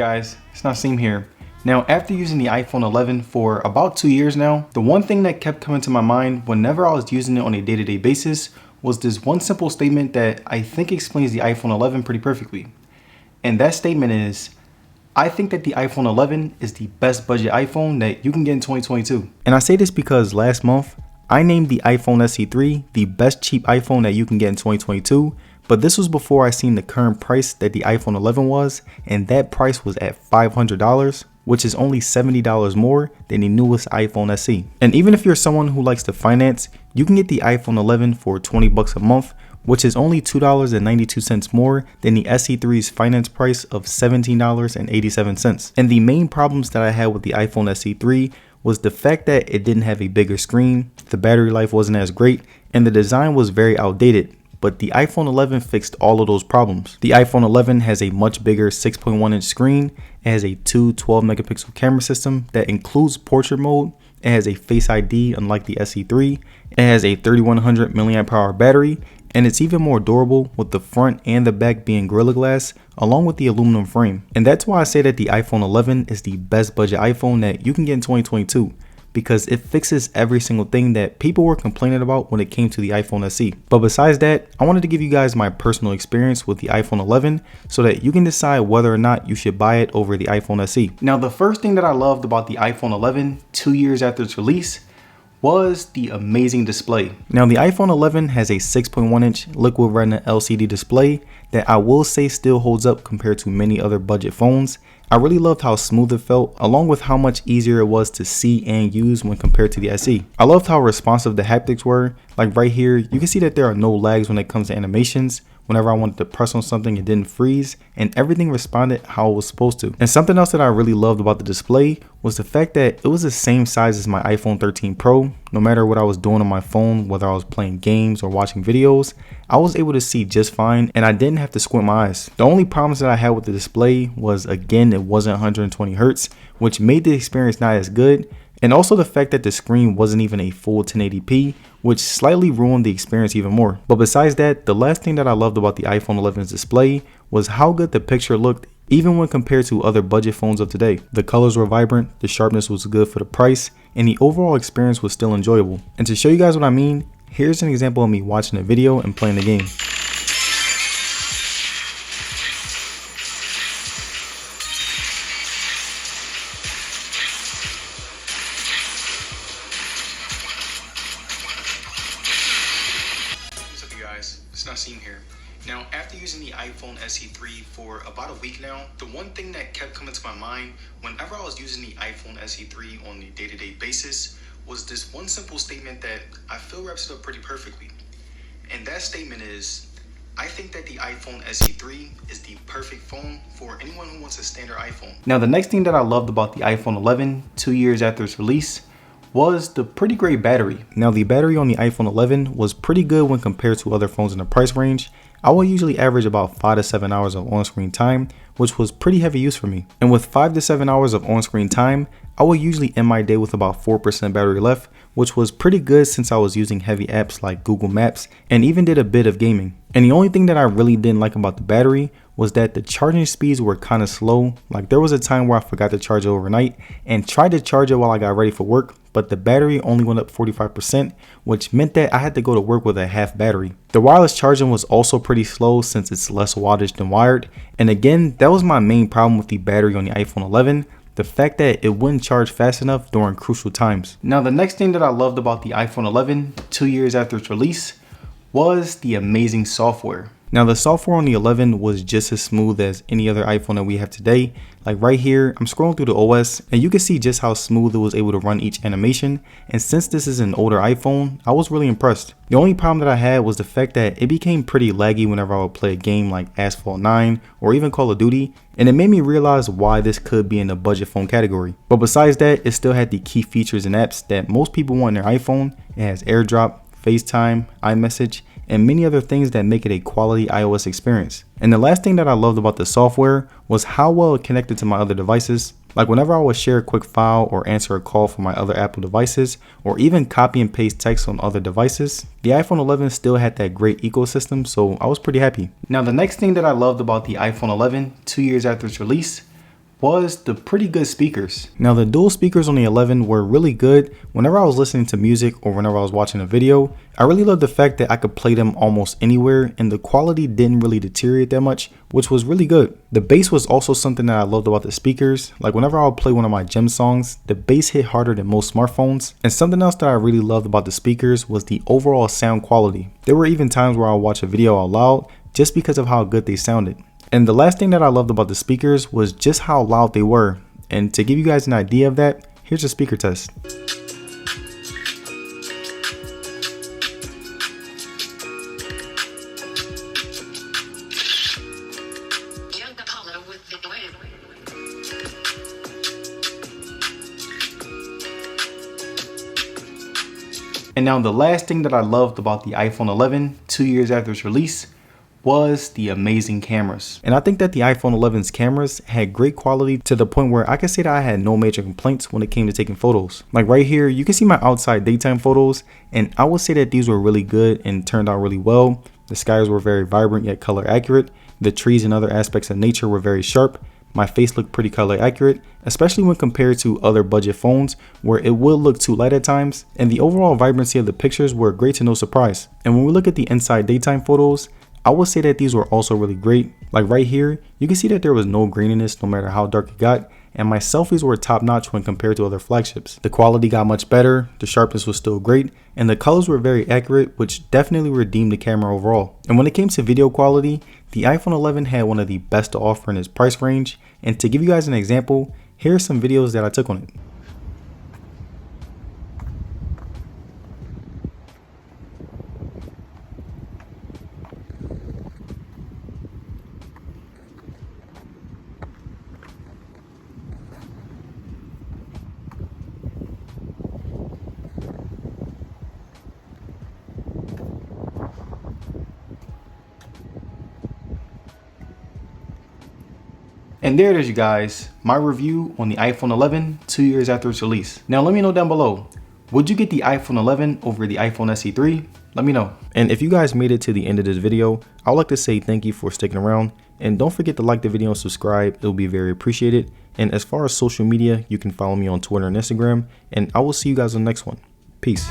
guys, it's Naseem here. Now, after using the iPhone 11 for about 2 years now, the one thing that kept coming to my mind whenever I was using it on a day-to-day basis was this one simple statement that I think explains the iPhone 11 pretty perfectly. And that statement is, I think that the iPhone 11 is the best budget iPhone that you can get in 2022. And I say this because last month, I named the iPhone SE3 the best cheap iPhone that you can get in 2022, but this was before I seen the current price that the iPhone 11 was, and that price was at $500, which is only $70 more than the newest iPhone SE. And even if you're someone who likes to finance, you can get the iPhone 11 for $20 a month, which is only $2.92 more than the SE3's finance price of $17.87. And the main problems that I had with the iPhone SE3 was the fact that it didn't have a bigger screen, the battery life wasn't as great, and the design was very outdated. But the iPhone 11 fixed all of those problems. The iPhone 11 has a much bigger 6.1 inch screen, it has a 12 megapixel camera system that includes portrait mode, it has a Face ID unlike the SE3, it has a 3100 mAh battery, and it's even more durable with the front and the back being Gorilla Glass along with the aluminum frame. And that's why I say that the iPhone 11 is the best budget iPhone that you can get in 2022. Because it fixes every single thing that people were complaining about when it came to the iPhone SE. But besides that, I wanted to give you guys my personal experience with the iPhone 11 so that you can decide whether or not you should buy it over the iPhone SE. Now, the first thing that I loved about the iPhone 11 2 years after its release was the amazing display. Now, the iPhone 11 has a 6.1 inch liquid retina LCD display that I will say still holds up compared to many other budget phones. I really loved how smooth it felt, along with how much easier it was to see and use when compared to the SE. I loved how responsive the haptics were. Like right here, you can see that there are no lags when it comes to animations. Whenever I wanted to press on something, it didn't freeze, and everything responded how it was supposed to. And something else that I really loved about the display was the fact that it was the same size as my iPhone 13 Pro. No matter what I was doing on my phone, whether I was playing games or watching videos, I was able to see just fine, and I didn't have to squint my eyes. The only problems that I had with the display was, again, it wasn't 120 Hz, which made the experience not as good. And also the fact that the screen wasn't even a full 1080p, which slightly ruined the experience even more. But besides that, the last thing that I loved about the iPhone 11's display was how good the picture looked even when compared to other budget phones of today. The colors were vibrant, the sharpness was good for the price, and the overall experience was still enjoyable. And to show you guys what I mean, here's an example of me watching a video and playing the game. It's Naseem here. Now, after using the iPhone SE3 for about a week now, the one thing that kept coming to my mind whenever I was using the iPhone SE3 on the day-to-day basis was this one simple statement that I feel wraps it up pretty perfectly. And that statement is, I think that the iPhone SE3 is the perfect phone for anyone who wants a standard iPhone. Now, the next thing that I loved about the iPhone 11 2 years after its release was the pretty great battery. Now, the battery on the iPhone 11 was pretty good when compared to other phones in the price range. I will usually average about 5 to 7 hours of on-screen time, which was pretty heavy use for me. And with 5 to 7 hours of on-screen time, I will usually end my day with about 4% battery left, which was pretty good since I was using heavy apps like Google Maps and even did a bit of gaming. And the only thing that I really didn't like about the battery was that the charging speeds were kind of slow. Like there was a time where I forgot to charge it overnight and tried to charge it while I got ready for work, but the battery only went up 45%, which meant that I had to go to work with a half battery. The wireless charging was also pretty slow since it's less wattage than wired. And again, that was my main problem with the battery on the iPhone 11. The fact that it wouldn't charge fast enough during crucial times. Now, the next thing that I loved about the iPhone 11 2 years after its release was the amazing software. Now, the software on the 11 was just as smooth as any other iPhone that we have today. Like right here, I'm scrolling through the OS and you can see just how smooth it was able to run each animation. And since this is an older iPhone, I was really impressed. The only problem that I had was the fact that it became pretty laggy whenever I would play a game like Asphalt 9 or even Call of Duty. And it made me realize why this could be in the budget phone category. But besides that, it still had the key features and apps that most people want in their iPhone. It has AirDrop, FaceTime, iMessage, and many other things that make it a quality iOS experience. And the last thing that I loved about the software was how well it connected to my other devices. Like whenever I would share a quick file or answer a call from my other Apple devices, or even copy and paste text on other devices, the iPhone 11 still had that great ecosystem, so I was pretty happy. Now, the next thing that I loved about the iPhone 11 2 years after its release was the pretty good speakers. Now the dual speakers on the 11 were really good. Whenever I was listening to music or whenever I was watching a video, I really loved the fact that I could play them almost anywhere and the quality didn't really deteriorate that much, which was really good. The bass was also something that I loved about the speakers. Like whenever I would play one of my gym songs, the bass hit harder than most smartphones. And something else that I really loved about the speakers was the overall sound quality. There were even times where I would watch a video out loud just because of how good they sounded. And the last thing that I loved about the speakers was just how loud they were. And to give you guys an idea of that, here's a speaker test. And now the last thing that I loved about the iPhone 11 2 years after its release was the amazing cameras. And I think that the iPhone 11's cameras had great quality to the point where I can say that I had no major complaints when it came to taking photos. Like right here, you can see my outside daytime photos, and I would say that these were really good and turned out really well. The skies were very vibrant yet color accurate. The trees and other aspects of nature were very sharp. My face looked pretty color accurate, especially when compared to other budget phones where it would look too light at times. And the overall vibrancy of the pictures were great to no surprise. And when we look at the inside daytime photos, I would say that these were also really great. Like right here, you can see that there was no graininess no matter how dark it got, and my selfies were top notch when compared to other flagships. The quality got much better, the sharpness was still great, and the colors were very accurate, which definitely redeemed the camera overall. And when it came to video quality, the iPhone 11 had one of the best to offer in its price range, and to give you guys an example, here are some videos that I took on it. And there it is, you guys, my review on the iPhone 11 2 years after its release. Now let me know down below, would you get the iPhone 11 over the iPhone SE 3? Let me know. And if you guys made it to the end of this video, I would like to say thank you for sticking around, and don't forget to like the video and subscribe. It'll be very appreciated. And as far as social media, you can follow me on Twitter and Instagram, and I will see you guys on the next one. Peace.